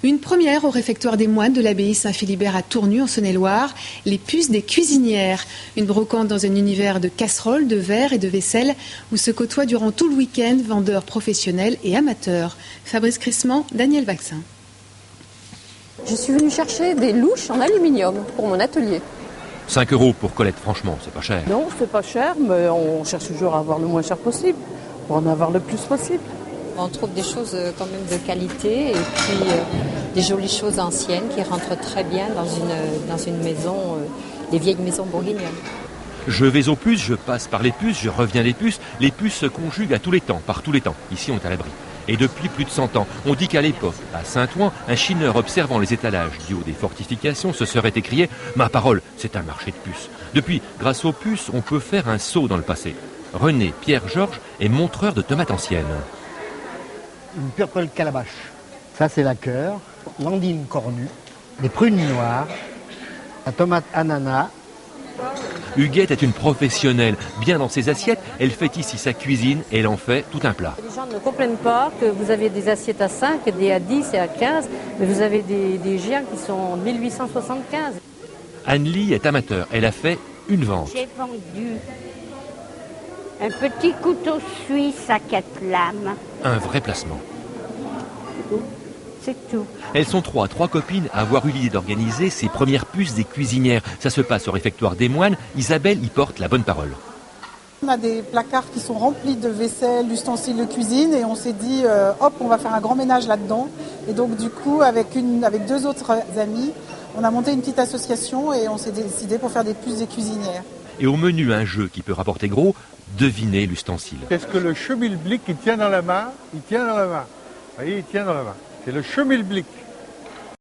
Une première au réfectoire des moines de l'abbaye Saint-Philibert à Tournu en Saône-et-Loire, les puces des cuisinières. Une brocante dans un univers de casseroles, de verres et de vaisselle où se côtoient durant tout le week-end vendeurs professionnels et amateurs. Fabrice Crissement, Daniel Vaccin. Je suis venue chercher des louches en aluminium pour mon atelier. 5 € pour Colette, franchement, c'est pas cher. Non, c'est pas cher, mais on cherche toujours à avoir le moins cher possible, pour en avoir le plus possible. On trouve des choses quand même de qualité et puis des jolies choses anciennes qui rentrent très bien dans une maison, les vieilles maisons bourguignonnes. Je vais aux puces, je passe par les puces, je reviens des puces. Les puces se conjuguent à tous les temps, par tous les temps. Ici, on est à l'abri. Et depuis plus de 100 ans, on dit qu'à l'époque, à Saint-Ouen, un chineur observant les étalages du haut des fortifications se serait écrié « Ma parole, c'est un marché de puces ». Depuis, grâce aux puces, on peut faire un saut dans le passé. René Pierre-Georges est montreur de tomates anciennes. Une purple calabache, ça c'est la cœur, l'andine cornue, les prunes noires, la tomate ananas. Huguette est une professionnelle. Bien dans ses assiettes, elle fait ici sa cuisine et elle en fait tout un plat. Les gens ne comprennent pas que vous avez des assiettes à 5, des à 10 et à 15, mais vous avez des géants qui sont en 1875. Anne-Lie est amateur. Elle a fait une vente. J'ai vendu un petit couteau suisse à 4 lames. Un vrai placement. C'est tout. Elles sont trois copines à avoir eu l'idée d'organiser ces premières puces des cuisinières. Ça se passe au réfectoire des moines. Isabelle y porte la bonne parole. On a des placards qui sont remplis de vaisselle, d'ustensiles de cuisine et on s'est dit hop, on va faire un grand ménage là-dedans. Et donc du coup, avec 2 autres amis, on a monté une petite association et on s'est décidé pour faire des puces des cuisinières. Et au menu, un jeu qui peut rapporter gros, devinez l'ustensile. Qu'est-ce que le schmilblick qui tient dans la main? Il tient dans la main. Vous voyez, il tient dans la main. C'est le schmilblick.